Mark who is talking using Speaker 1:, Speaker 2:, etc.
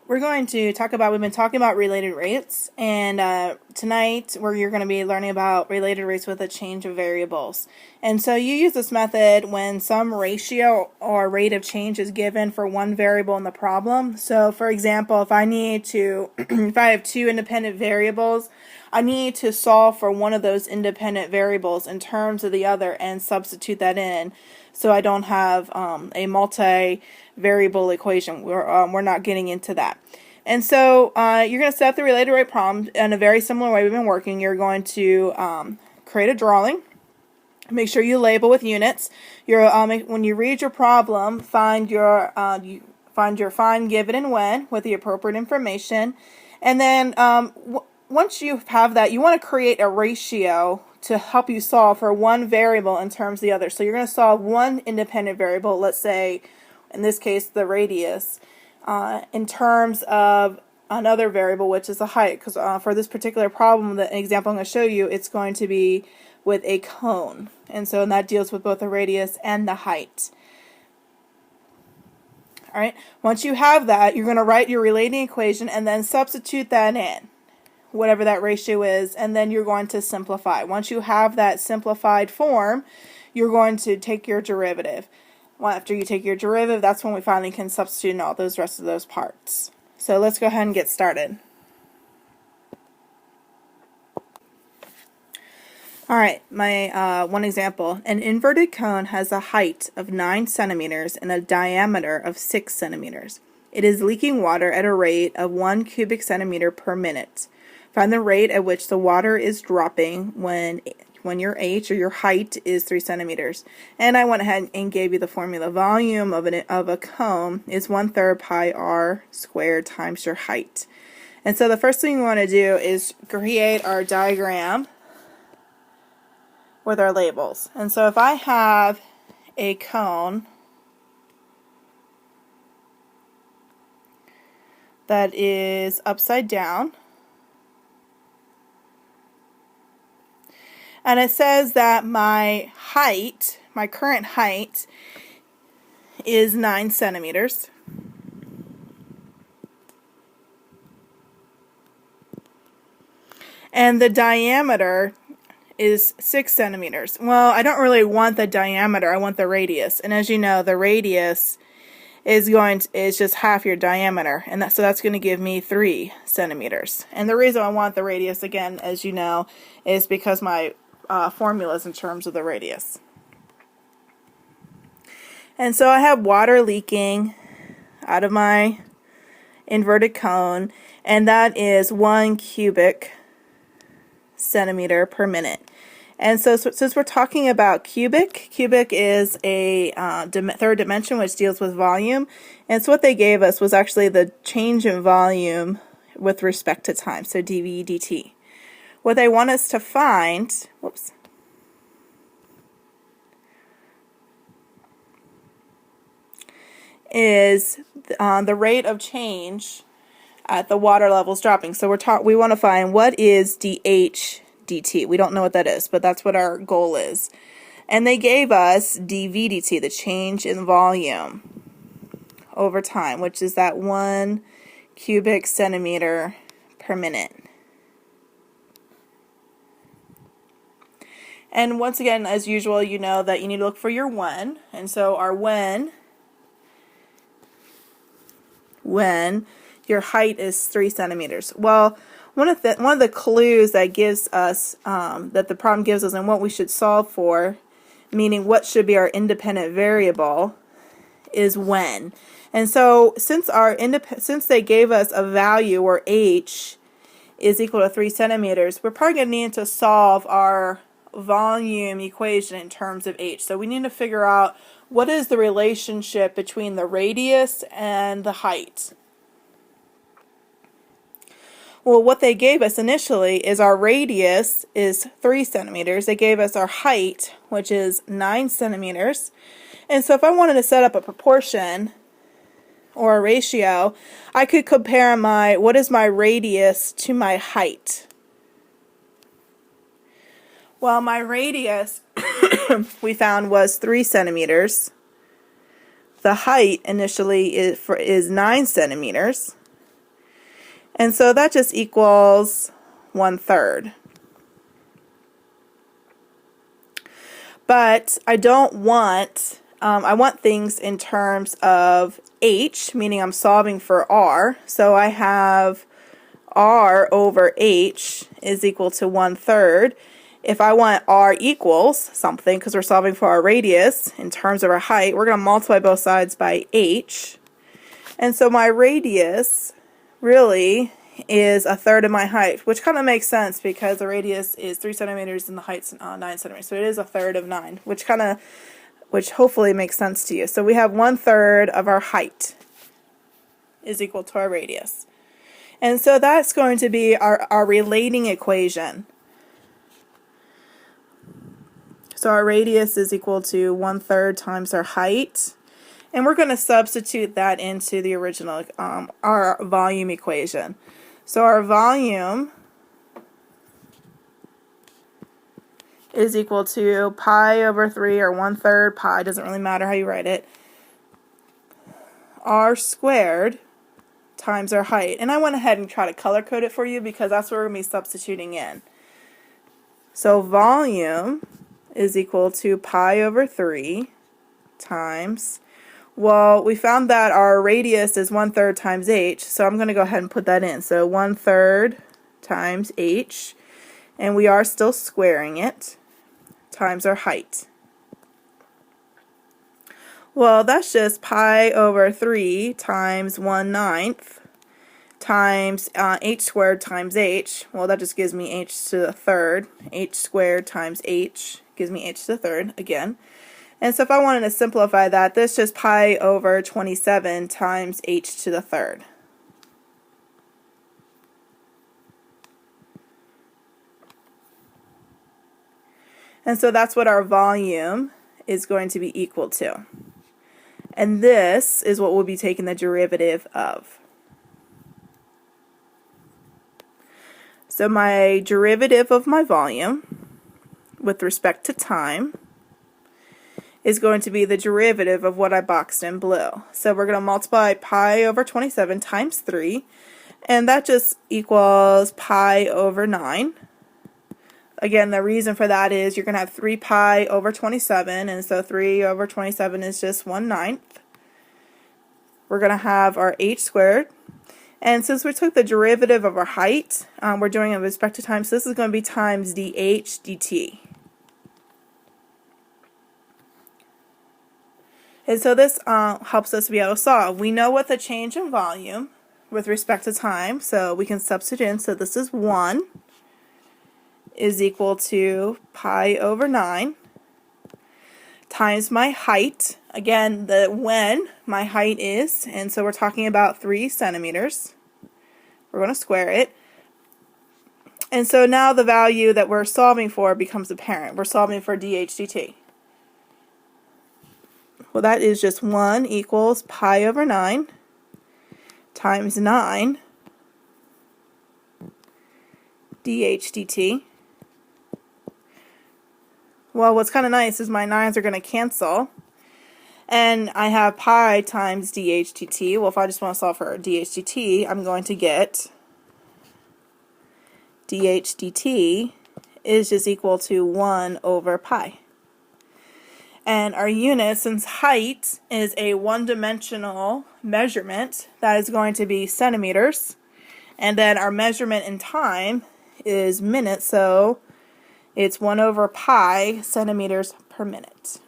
Speaker 1: we're going to talk about, we've been talking about related rates, and tonight you're going to be learning about related rates with a change of variables. And so you use this method when some ratio or rate of change is given for one variable in the problem. So for example, if I need to, if I have two independent variables, I need to solve for one of those independent variables in terms of the other and substitute that in, so I don't have a multi-variable equation. We're not getting into that. And so you're going to set up the related rate problem in a very similar way we've been working. You're going to create a drawing. Make sure you label with units. When you read your problem, find your find, given, and when with the appropriate information. And then once you have that, you want to create a ratio to help you solve for one variable in terms of the other. So you're going to solve one independent variable, let's say, in this case, the radius, in terms of another variable, which is the height. Because for this particular problem, the example I'm going to show you, it's going to be with a cone. And that deals with both the radius and the height. All right. Once you have that, you're going to write your relating equation and then substitute that in, whatever that ratio is, and then you're going to simplify. Once you have that simplified form, you're going to take your derivative. Well, after you take your derivative, that's when we finally can substitute in all those rest of those parts. So let's go ahead and get started. Alright, my one example. An inverted cone has a height of 9 centimeters and a diameter of 6 centimeters. It is leaking water at a rate of 1 cubic centimeter per minute. Find the rate at which the water is dropping when your h, or your height, is 3 centimeters. And I went ahead and gave you the formula. Volume of a cone is 1/3 pi r squared times your height. And so the first thing we want to do is create our diagram with our labels. And so if I have a cone that is upside down, and it says that my height, my current height, is 9 centimeters. And the diameter is 6 centimeters. Well, I don't really want the diameter, I want the radius. And as you know, the radius is just half your diameter, and so that's going to give me 3 centimeters. And the reason I want the radius, again, as you know, is because my formula is in terms of the radius. And so I have water leaking out of my inverted cone, and that is 1 cubic centimeter per minute. And so since we're talking about cubic is a third dimension, which deals with volume. And so what they gave us was actually the change in volume with respect to time, so dV dt. What they want us to find, is the rate of change at the water levels dropping. So we want to find what is dH dt. We don't know what that is, but that's what our goal is. And they gave us dV dt, the change in volume over time, which is that 1 cubic centimeter per minute. And once again, as usual, you know that you need to look for your when. And so our when your height is 3 centimeters. Well, one of the clues that gives us that the problem gives us and what we should solve for, meaning what should be our independent variable, is when. And so since they gave us a value where h is equal to 3 centimeters, we're probably going to need to solve our volume equation in terms of h. So we need to figure out what is the relationship between the radius and the height. Well, what they gave us initially is our radius is 3 centimeters. They gave us our height, which is 9 centimeters. And so if I wanted to set up a proportion or a ratio, I could compare what is my radius to my height. Well, my radius we found was 3 centimeters. The height initially is 9 centimeters. And so that just equals 1/3. But I don't want, I want things in terms of h, meaning I'm solving for r. So I have r over h is equal to 1/3. If I want r equals something, because we're solving for our radius in terms of our height, we're going to multiply both sides by h. And so my radius really is 1/3 of my height, which kind of makes sense because the radius is 3 centimeters and the height's 9 centimeters. So it is 1/3 of 9, which hopefully makes sense to you. So we have 1/3 of our height is equal to our radius. And so that's going to be our relating equation. So our radius is equal to 1/3 times our height. And we're going to substitute that into the original, our volume equation. So our volume is equal to pi over 3, or 1/3 pi, doesn't really matter how you write it, r squared times our height. And I went ahead and tried to color code it for you because that's what we're going to be substituting in. So volume is equal to pi over 3 times, well, we found that our radius is 1/3 times h, so I'm going to go ahead and put that in. So 1/3 times h, and we are still squaring it, times our height. Well, that's just pi over 3 times 1/9 times h squared times h. Well, that just gives me h to the third. H squared times h gives me h to the third again. And so if I wanted to simplify that, this is just pi over 27 times h to the third. And so that's what our volume is going to be equal to. And this is what we'll be taking the derivative of. So my derivative of my volume with respect to time is going to be the derivative of what I boxed in blue. So we're going to multiply pi over 27 times 3, and that just equals pi over 9. Again, the reason for that is you're going to have 3 pi over 27, and so 3 over 27 is just 1/9. We're going to have our h squared, and since we took the derivative of our height, we're doing it with respect to time, so this is going to be times dh dt. And so this helps us be able to solve. We know what the change in volume with respect to time, so we can substitute in. So this is 1 is equal to pi over 9 times my height. Again, when my height is, and so we're talking about 3 centimeters. We're going to square it. And so now the value that we're solving for becomes apparent. We're solving for dh dt. Well, that is just 1 equals pi over 9 times 9 dh dt. Well, what's kind of nice is my 9's are going to cancel, and I have pi times dh dt. Well, if I just want to solve for dh dt, I'm going to get dh dt is just equal to 1 over pi. And our unit, since height is a one-dimensional measurement, that is going to be centimeters. And then our measurement in time is minutes, so it's 1 over pi centimeters per minute.